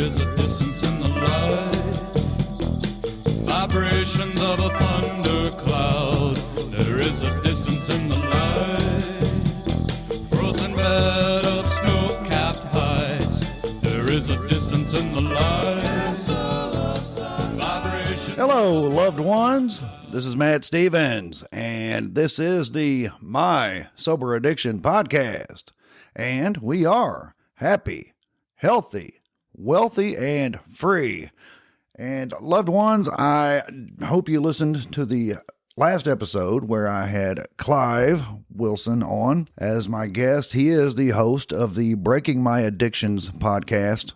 is a distance in the light, vibrations of a thundercloud. There is a distance in the light, frozen bed of snow-capped heights. There is a distance in the light, vibrations. Hello, loved ones. This is Matt Stevens, and this is the My Sober Addiction podcast. And we are happy, healthy, wealthy, and free. And loved ones, I hope you listened to the last episode where I had Clive Wilson on as my guest. He is the host of the Breaking My Addictions podcast.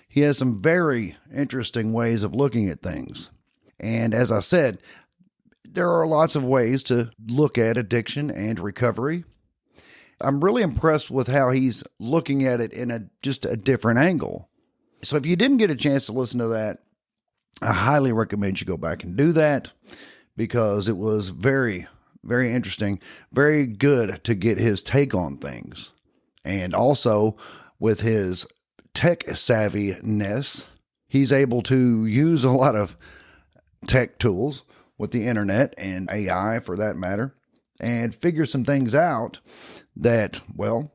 He has some very interesting ways of looking at things. And as I said, there are lots of ways to look at addiction and recovery. I'm really impressed with how he's looking at it in just a different angle. So if you didn't get a chance to listen to that, I highly recommend you go back and do that because it was very, very interesting, very good to get his take on things. And also with his tech savviness, he's able to use a lot of tech tools with the internet and AI for that matter, and figure some things out that, well,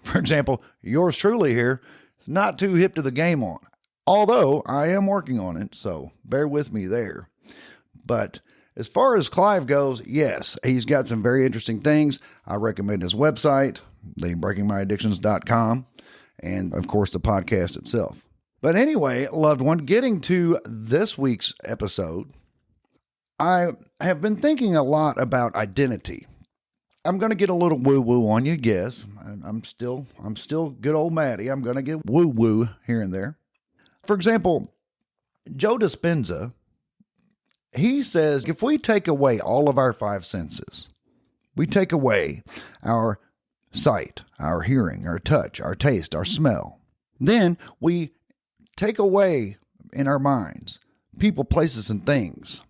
for example, yours truly here is not too hip to the game on, although I am working on it, so bear with me there. But as far as Clive goes, yes, he's got some very interesting things. I recommend his website, thebreakingmyaddictions.com, and of course the podcast itself. But anyway, loved one, getting to this week's episode, I have been thinking a lot about identity. I'm going to get a little woo-woo on you, yes. I'm still good old Matty. I'm going to get woo-woo here and there. For example, Joe Dispenza, he says if we take away all of our five senses, we take away our sight, our hearing, our touch, our taste, our smell, then we take away in our minds people, places, and things.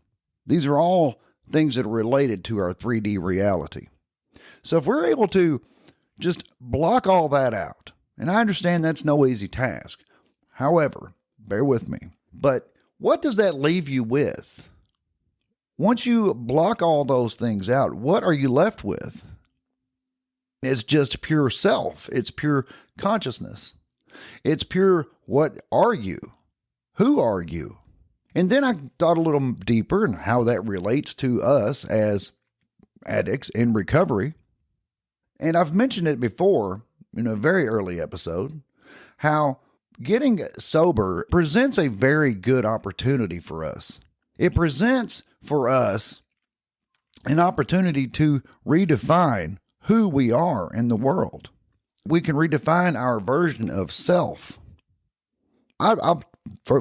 These are all things that are related to our 3D reality. So if we're able to just block all that out, and I understand that's no easy task. However, bear with me. But what does that leave you with? Once you block all those things out, what are you left with? It's just pure self. It's pure consciousness. It's pure, what are you? Who are you? And then I thought a little deeper in how that relates to us as addicts in recovery. And I've mentioned it before in a very early episode, how getting sober presents a very good opportunity for us. It presents for us an opportunity to redefine who we are in the world. We can redefine our version of self. I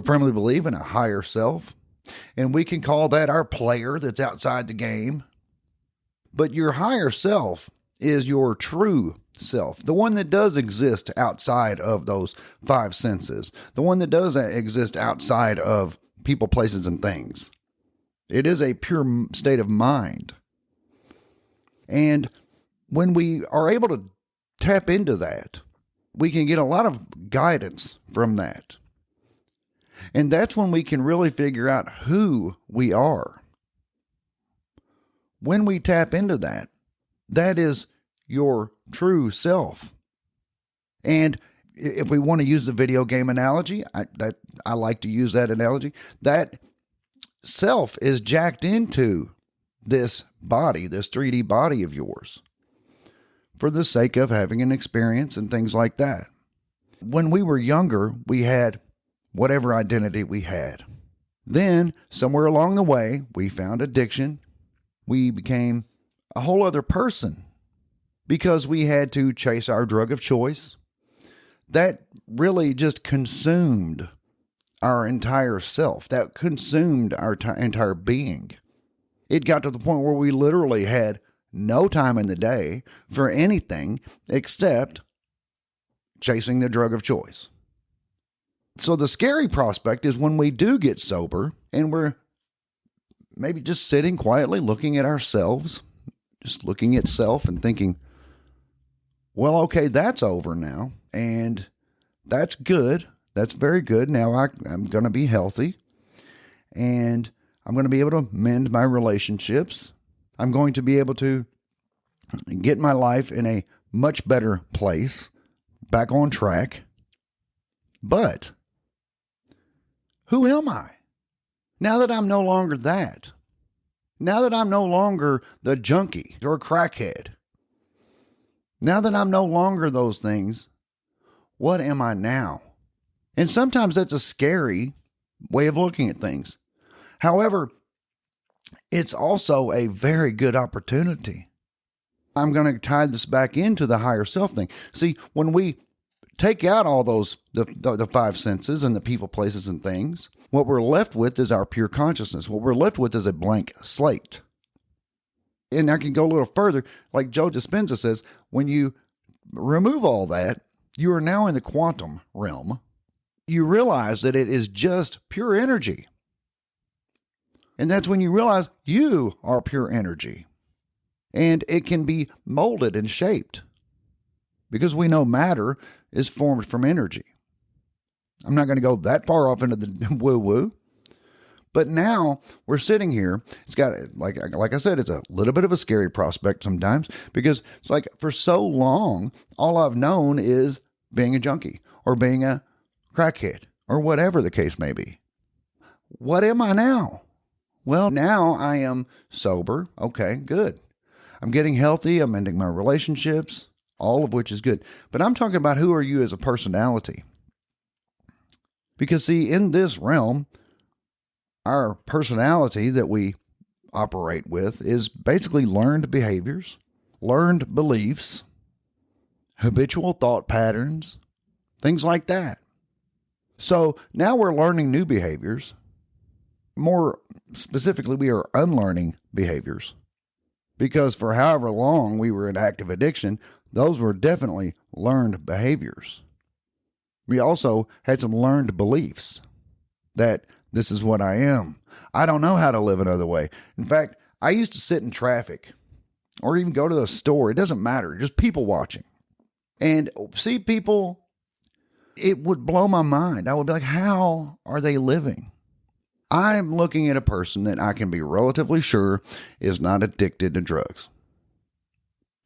firmly believe in a higher self, and we can call that our player that's outside the game. But your higher self is your true self, the one that does exist outside of those five senses, the one that does exist outside of people, places, and things. It is a pure state of mind. And when we are able to tap into that, we can get a lot of guidance from that. And that's when we can really figure out who we are. When we tap into that, that is your true self. And if we want to use the video game analogy, I like to use that analogy, that self is jacked into this body, this 3D body of yours, for the sake of having an experience and things like that. When we were younger, we had whatever identity we had. Then, somewhere along the way, we found addiction. We became a whole other person because we had to chase our drug of choice. That really just consumed our entire self. That consumed our entire being. It got to the point where we literally had no time in the day for anything except chasing the drug of choice. So the scary prospect is when we do get sober and we're maybe just sitting quietly looking at ourselves, just looking at self and thinking, well, okay, that's over now. And that's good. That's very good. Now I'm going to be healthy, and I'm going to be able to mend my relationships. I'm going to be able to get my life in a much better place, back on track. But who am I? Now that I'm no longer that, now that I'm no longer the junkie or crackhead, now that I'm no longer those things, what am I now? And sometimes that's a scary way of looking at things. However, it's also a very good opportunity. I'm going to tie this back into the higher self thing. See, when we take out all those, the five senses and the people, places, and things, what we're left with is our pure consciousness. What we're left with is a blank slate. And I can go a little further. Like Joe Dispenza says, when you remove all that, you are now in the quantum realm. You realize that it is just pure energy. And that's when you realize you are pure energy. And it can be molded and shaped. Because we know matter is formed from energy. I'm not going to go that far off into the woo-woo. But now we're sitting here. It's got, like I said, it's a little bit of a scary prospect sometimes. Because it's like for so long, all I've known is being a junkie or being a crackhead or whatever the case may be. What am I now? Well, now I am sober. Okay, good. I'm getting healthy. I'm ending my relationships, all of which is good. But I'm talking about who are you as a personality? Because see, in this realm, our personality that we operate with is basically learned behaviors, learned beliefs, habitual thought patterns, things like that. So now we're learning new behaviors. More specifically, we are unlearning behaviors. Because for however long we were in active addiction, those were definitely learned behaviors. We also had some learned beliefs that this is what I am. I don't know how to live another way. In fact, I used to sit in traffic or even go to the store. It doesn't matter. Just people watching and see people. It would blow my mind. I would be like, how are they living? I'm looking at a person that I can be relatively sure is not addicted to drugs.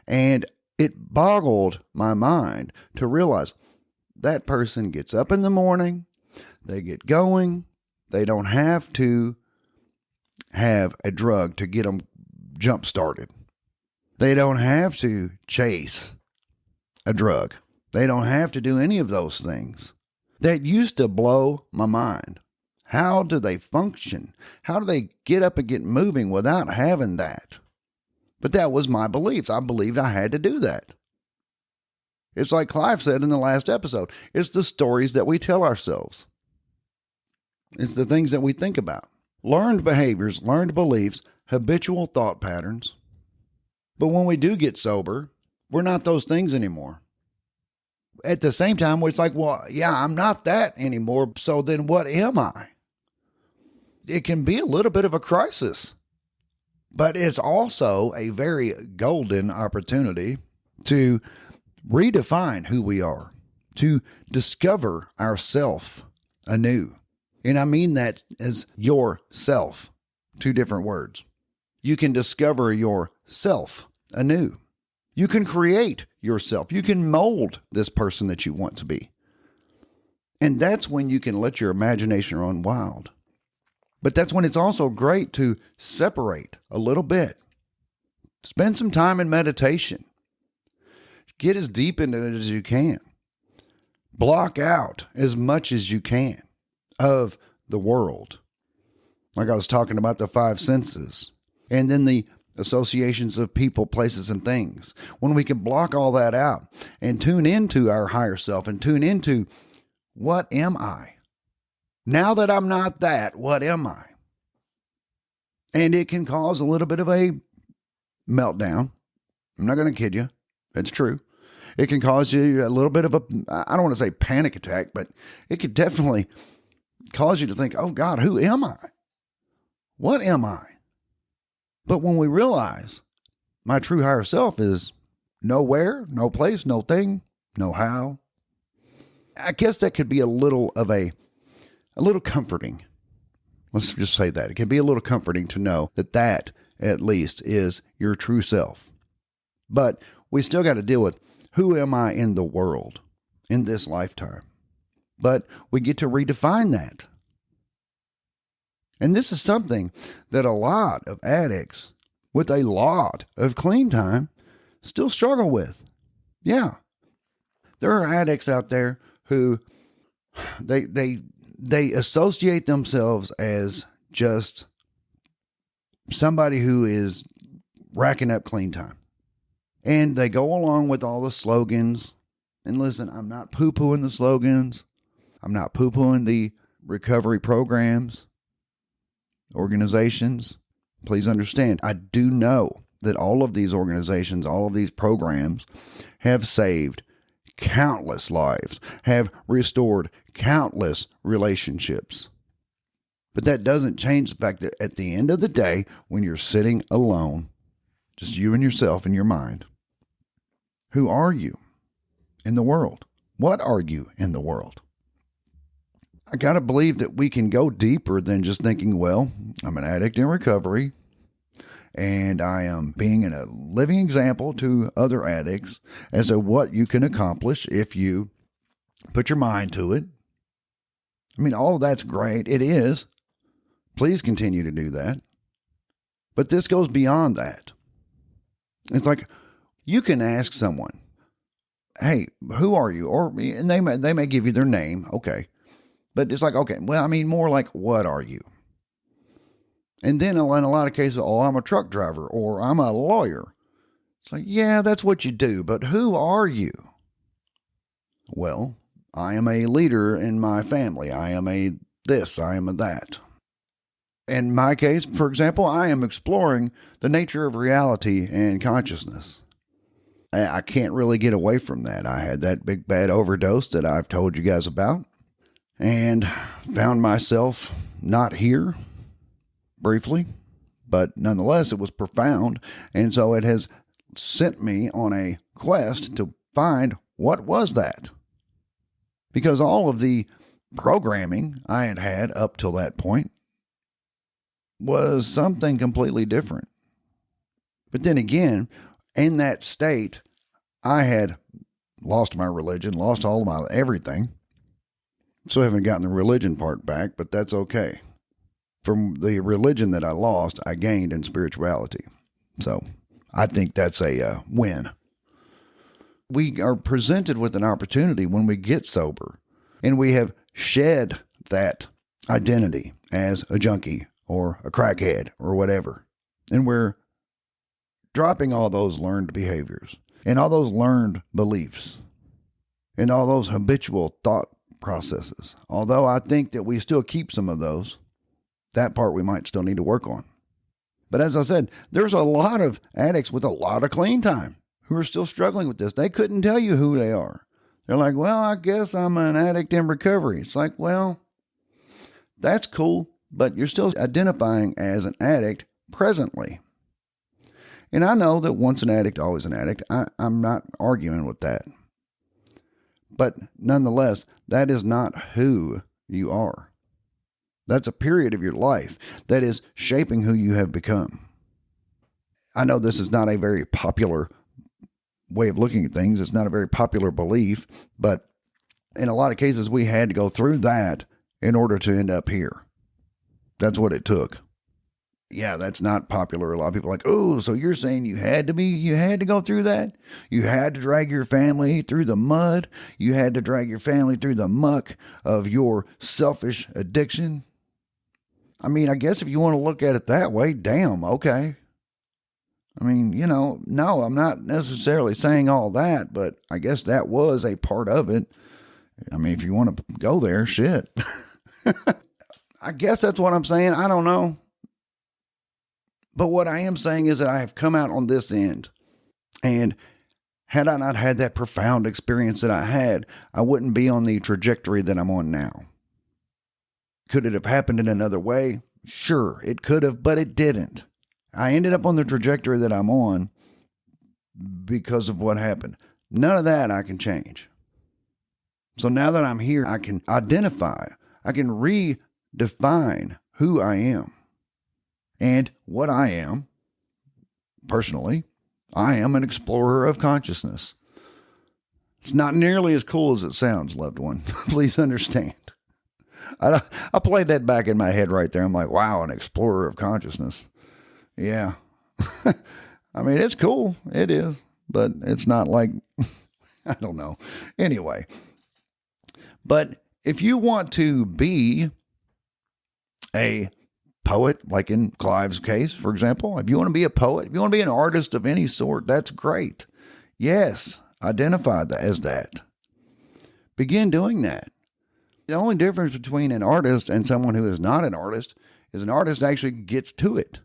And it boggled my mind to realize that person gets up in the morning, they get going, they don't have to have a drug to get them jump started. They don't have to chase a drug. They don't have to do any of those things. That used to blow my mind. How do they function? How do they get up and get moving without having that? But that was my beliefs. I believed I had to do that. It's like Clive said in the last episode. It's the stories that we tell ourselves. It's the things that we think about. Learned behaviors, learned beliefs, habitual thought patterns. But when we do get sober, we're not those things anymore. At the same time, it's like, well, yeah, I'm not that anymore. So then what am I? It can be a little bit of a crisis, but it's also a very golden opportunity to redefine who we are, to discover ourself anew. And I mean that as yourself, two different words. You can discover yourself anew. You can create yourself. You can mold this person that you want to be. And that's when you can let your imagination run wild. But that's when it's also great to separate a little bit. Spend some time in meditation. Get as deep into it as you can. Block out as much as you can of the world. Like I was talking about the five senses. And then the associations of people, places, and things. When we can block all that out and tune into our higher self and tune into, what am I? Now that I'm not that, what am I? And it can cause a little bit of a meltdown. I'm not going to kid you. It's true. It can cause you a little bit of a, I don't want to say panic attack, but it could definitely cause you to think, oh God, who am I? What am I? But when we realize my true higher self is nowhere, no place, no thing, no how, I guess that could be a little comforting. Let's just say that. It can be a little comforting to know that at least is your true self. But we still got to deal with, who am I in the world in this lifetime? But we get to redefine that. And this is something that a lot of addicts with a lot of clean time still struggle with. Yeah. There are addicts out there who they associate themselves as just somebody who is racking up clean time. And they go along with all the slogans. And listen, I'm not poo-pooing the slogans. I'm not poo-pooing the recovery programs, organizations. Please understand, I do know that all of these organizations, all of these programs have saved countless lives, have restored countless relationships. But that doesn't change the fact that at the end of the day, when you're sitting alone, just you and yourself in your mind, who are you in the world? What are you in the world? I got to believe that we can go deeper than just thinking, well, I'm an addict in recovery and I am being a living example to other addicts as to what you can accomplish if you put your mind to it. I mean, all of that's great. It is. Please continue to do that. But this goes beyond that. It's like you can ask someone, hey, who are you? And they may give you their name. Okay. But it's like, okay, well, I mean, more like, what are you? And then in a lot of cases, oh, I'm a truck driver or I'm a lawyer. It's like, yeah, that's what you do. But who are you? Well, I am a leader in my family. I am a this, I am a that. In my case, for example, I am exploring the nature of reality and consciousness. I can't really get away from that. I had that big bad overdose that I've told you guys about and found myself not here briefly, but nonetheless, it was profound. And so it has sent me on a quest to find what was that. Because all of the programming I had had up till that point was something completely different. But then again, in that state, I had lost my religion, lost all of my everything. So I haven't gotten the religion part back, but that's okay. From the religion that I lost, I gained in spirituality. So I think that's a win. We are presented with an opportunity when we get sober and we have shed that identity as a junkie or a crackhead or whatever. And we're dropping all those learned behaviors and all those learned beliefs and all those habitual thought processes. Although I think that we still keep some of those, that part we might still need to work on. But as I said, there's a lot of addicts with a lot of clean time who are still struggling with this. They couldn't tell you who they are. They're like, well, I guess I'm an addict in recovery. It's like, well, that's cool, but you're still identifying as an addict presently. And I know that once an addict, always an addict. I'm not arguing with that. But nonetheless, that is not who you are. That's a period of your life that is shaping who you have become. I know this is not a very popular way of looking at things. It's not a very popular belief, but in a lot of cases, we had to go through that in order to end up here. That's what it took. Yeah, that's not popular. A lot of people are like, oh, so you're saying you had to go through that? You had to drag your family through the mud? You had to drag your family through the muck of your selfish addiction? I mean, I guess if you want to look at it that way, damn, okay. I mean, no, I'm not necessarily saying all that, but I guess that was a part of it. I mean, if you want to go there, shit. I guess that's what I'm saying. I don't know. But what I am saying is that I have come out on this end. And had I not had that profound experience that I had, I wouldn't be on the trajectory that I'm on now. Could it have happened in another way? Sure, it could have, but it didn't. I ended up on the trajectory that I'm on because of what happened. None of that I can change. So now that I'm here, I can identify, I can redefine who I am. And what I am, personally, I am an explorer of consciousness. It's not nearly as cool as it sounds, loved one. Please understand. I played that back in my head right there. I'm like, wow, an explorer of consciousness. Yeah. I mean, it's cool. It is. But it's not like, I don't know. Anyway. But if you want to be a poet, like in Clive's case, for example, if you want to be a poet, if you want to be an artist of any sort, that's great. Yes, identify that as that. Begin doing that. The only difference between an artist and someone who is not an artist is an artist actually gets to it.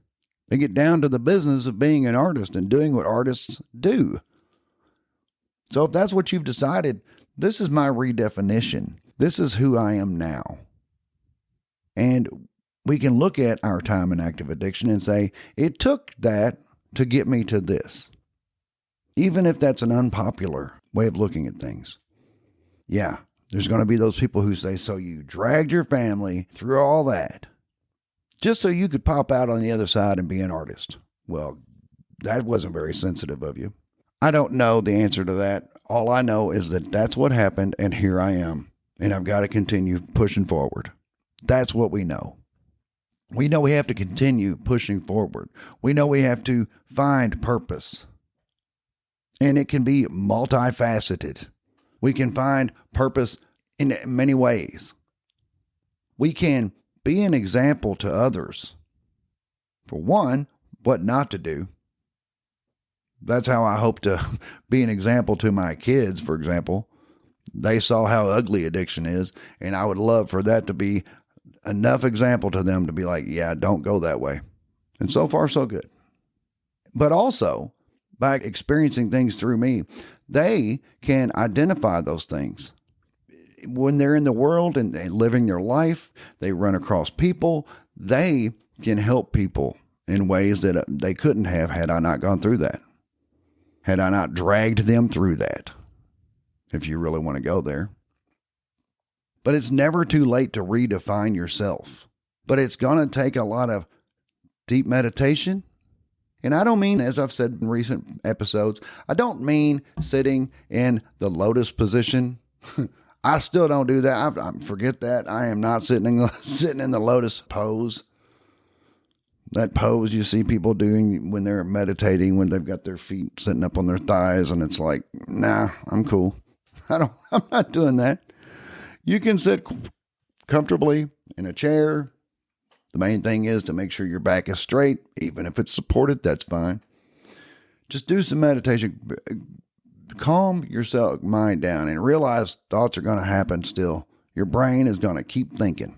They get down to the business of being an artist and doing what artists do. So if that's what you've decided, this is my redefinition. This is who I am now. And we can look at our time in active addiction and say, it took that to get me to this. Even if that's an unpopular way of looking at things. Yeah, there's going to be those people who say, so you dragged your family through all that just so you could pop out on the other side and be an artist. Well, that wasn't very sensitive of you. I don't know the answer to that. All I know is that that's what happened, and here I am, and I've got to continue pushing forward. That's what we know. We know we have to continue pushing forward. We know we have to find purpose. And it can be multifaceted. We can find purpose in many ways. We can be an example to others. For one, what not to do. That's how I hope to be an example to my kids, for example. They saw how ugly addiction is, and I would love for that to be enough example to them to be like, yeah, don't go that way. And so far, so good. But also, by experiencing things through me, they can identify those things. When they're in the world and living their life, they run across people, they can help people in ways that they couldn't have had I not gone through that. Had I not dragged them through that, if you really want to go there. But it's never too late to redefine yourself. But it's going to take a lot of deep meditation. And I don't mean, as I've said in recent episodes, I don't mean sitting in the lotus position. I still don't do that. I forget that. I am not sitting in the lotus pose. That pose you see people doing when they're meditating, when they've got their feet sitting up on their thighs, and it's like, nah, I'm cool. I'm not doing that. You can sit comfortably in a chair. The main thing is to make sure your back is straight. Even if it's supported, that's fine. Just do some meditation. Calm yourself, mind down, and realize thoughts are going to happen still. Your brain is going to keep thinking.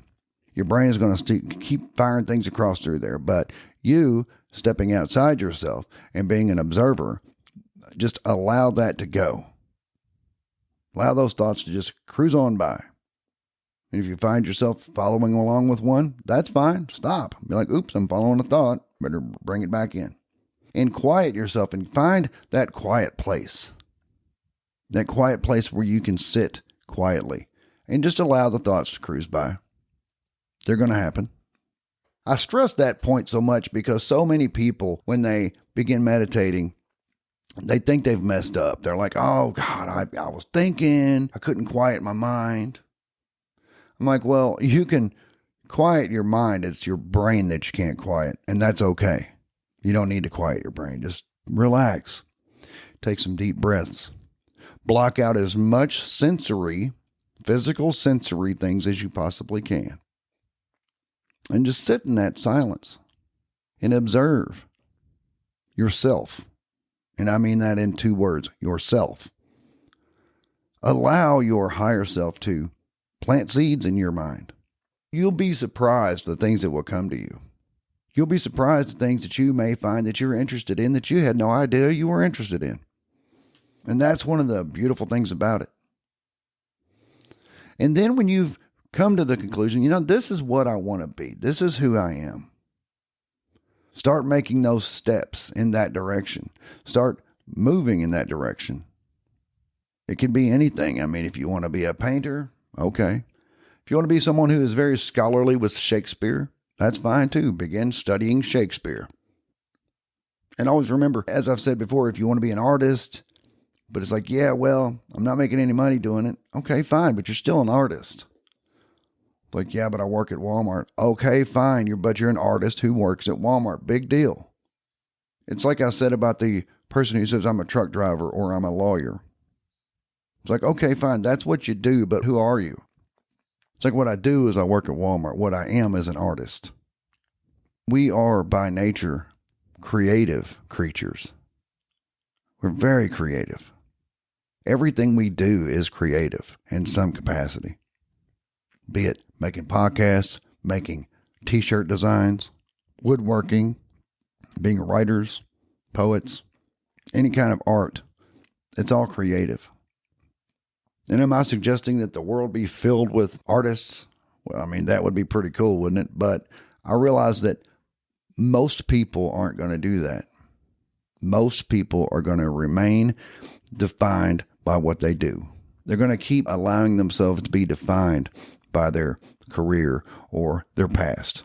Your brain is going to keep firing things across through there. But you, stepping outside yourself and being an observer, just allow that to go. Allow those thoughts to just cruise on by. And if you find yourself following along with one, that's fine. Stop. Be like, oops, I'm following a thought. Better bring it back in. And quiet yourself and find that quiet place. That quiet place where you can sit quietly and just allow the thoughts to cruise by. They're going to happen. I stress that point so much because so many people, when they begin meditating, they think they've messed up. They're like, oh God, I was thinking, I couldn't quiet my mind. I'm like, well, you can quiet your mind. It's your brain that you can't quiet, and that's okay. You don't need to quiet your brain. Just relax. Take some deep breaths. Block out as much physical sensory things as you possibly can. And just sit in that silence and observe yourself. And I mean that in 2 words, yourself. Allow your higher self to plant seeds in your mind. You'll be surprised the things that will come to you. You'll be surprised the things that you may find that you're interested in that you had no idea you were interested in. And that's one of the beautiful things about it. And then when you've come to the conclusion, this is what I want to be. This is who I am. Start making those steps in that direction. Start moving in that direction. It can be anything. I mean, if you want to be a painter, okay. If you want to be someone who is very scholarly with Shakespeare, that's fine too. Begin studying Shakespeare. And always remember, as I've said before, if you want to be an artist, but it's like, yeah, well, I'm not making any money doing it. Okay, fine, but you're still an artist. Like, yeah, but I work at Walmart. Okay, fine, but you're an artist who works at Walmart. Big deal. It's like I said about the person who says I'm a truck driver or I'm a lawyer. It's like, okay, fine, that's what you do, but who are you? It's like what I do is I work at Walmart. What I am is an artist. We are by nature creative creatures. We're very creative. Everything we do is creative in some capacity. Be it making podcasts, making t-shirt designs, woodworking, being writers, poets, any kind of art. It's all creative. And am I suggesting that the world be filled with artists? Well, I mean, that would be pretty cool, wouldn't it? But I realize that most people aren't going to do that. Most people are going to remain defined by what they do. They're going to keep allowing themselves to be defined by their career or their past.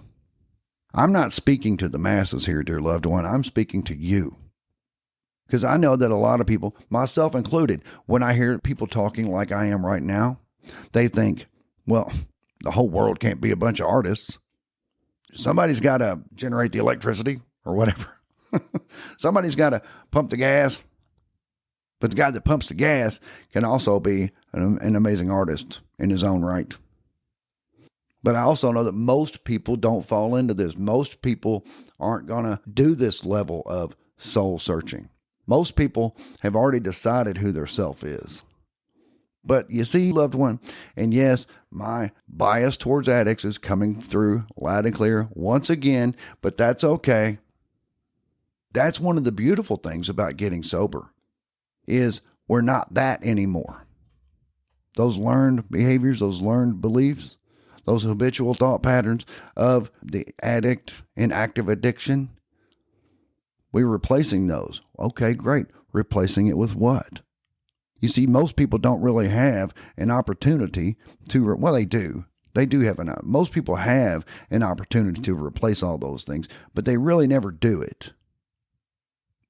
I'm not speaking to the masses here, dear loved one. I'm speaking to you. Because I know that a lot of people, myself included, when I hear people talking like I am right now, they think, well, the whole world can't be a bunch of artists. Somebody's got to generate the electricity or whatever. Somebody's got to pump the gas. But the guy that pumps the gas can also be an amazing artist in his own right. But I also know that most people don't fall into this. Most people aren't going to do this level of soul searching. Most people have already decided who their self is. But you see, loved one, and yes, my bias towards addicts is coming through loud and clear once again, but that's okay. That's one of the beautiful things about getting sober, is we're not that anymore. Those learned behaviors, those learned beliefs, those habitual thought patterns of the addict in active addiction, we're replacing those. Okay, great. Replacing it with what? You see, most people don't really have an opportunity to, well, they do. They do have most people have an opportunity to replace all those things, but they really never do it.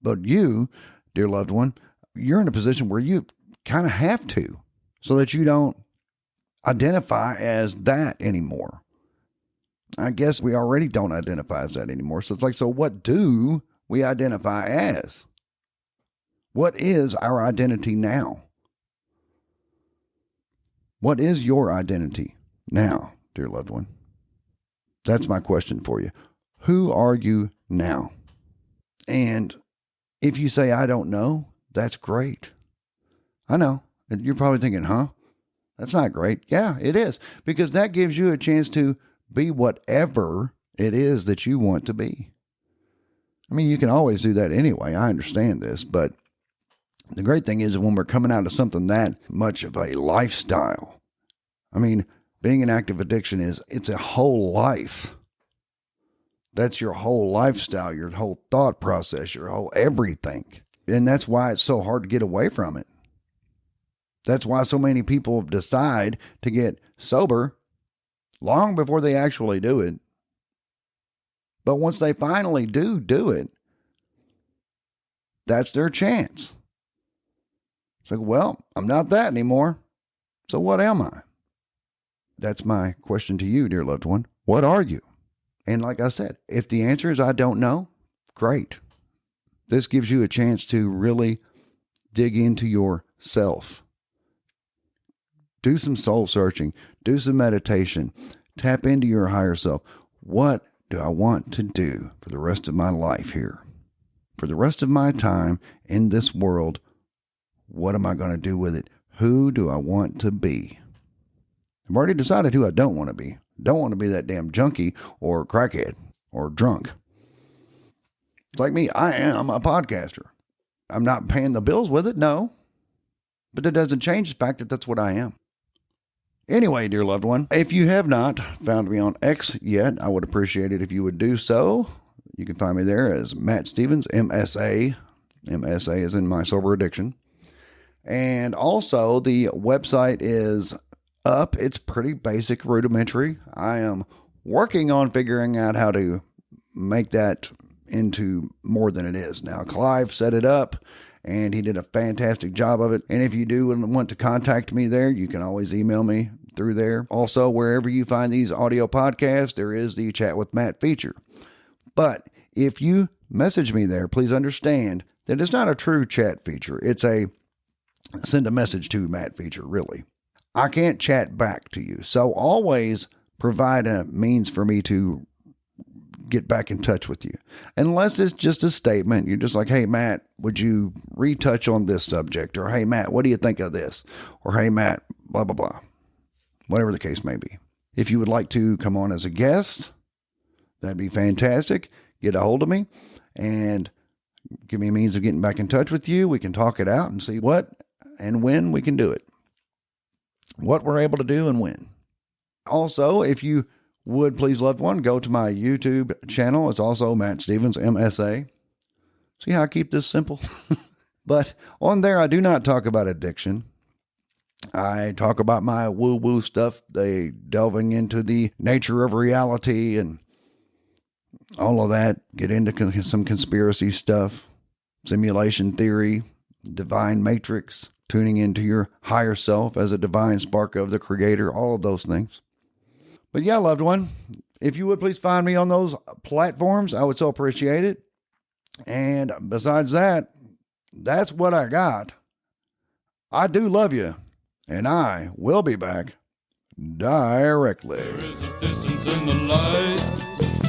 But you, dear loved one, you're in a position where you kind of have to, so that you don't identify as that anymore. I guess we already don't identify as that anymore. So it's like, so what do we identify as? What is our identity now? What is your identity now, dear loved one? That's my question for you. Who are you now? And if you say, I don't know, that's great. I know. And you're probably thinking, huh? That's not great. Yeah, it is. Because that gives you a chance to be whatever it is that you want to be. I mean, you can always do that anyway. I understand this. But the great thing is when we're coming out of something that much of a lifestyle, I mean, being an active addiction it's a whole life. That's your whole lifestyle, your whole thought process, your whole everything. And that's why it's so hard to get away from it. That's why so many people decide to get sober long before they actually do it. But once they finally do it, that's their chance. It's like, well, I'm not that anymore. So what am I? That's my question to you, dear loved one. What are you? And like I said, if the answer is I don't know, great. This gives you a chance to really dig into yourself. Do some soul searching. Do some meditation. Tap into your higher self. What do I want to do for the rest of my life here? For the rest of my time in this world, what am I going to do with it? Who do I want to be? I've already decided who I don't want to be. Don't want to be that damn junkie or crackhead or drunk. It's like me, I am a podcaster. I'm not paying the bills with it, no. But it doesn't change the fact that that's what I am. Anyway, dear loved one, if you have not found me on X yet, I would appreciate it if you would do so. You can find me there as Matt Stevens, MSA. MSA is in my sober addiction. And also, the website is up. It's pretty basic, rudimentary. I am working on figuring out how to make that into more than it is. Now, Clive set it up, and he did a fantastic job of it. And if you do want to contact me there, you can always email me through there. Also, wherever you find these audio podcasts, there is the Chat with Matt feature. But if you message me there, please understand that it's not a true chat feature. It's a send a message to Matt feature, really. I can't chat back to you. So always provide a means for me to get back in touch with you. Unless it's just a statement. You're just like, hey, Matt, would you retouch on this subject? Or, hey, Matt, what do you think of this? Or, hey, Matt, blah, blah, blah. Whatever the case may be. If you would like to come on as a guest, that'd be fantastic. Get a hold of me and give me a means of getting back in touch with you. We can talk it out and see what and when we can do it. What we're able to do and when. Also, if you would please, loved one, go to my YouTube channel. It's also Matt Stevens, MSA. See how I keep this simple? But on there, I do not talk about addiction. I talk about my woo-woo stuff, delving into the nature of reality and all of that. Get into some conspiracy stuff, simulation theory, divine matrix, tuning into your higher self as a divine spark of the creator, all of those things. But yeah, loved one, if you would please find me on those platforms, I would so appreciate it. And besides that, that's what I got. I do love you, and I will be back directly. There is a distance in the light.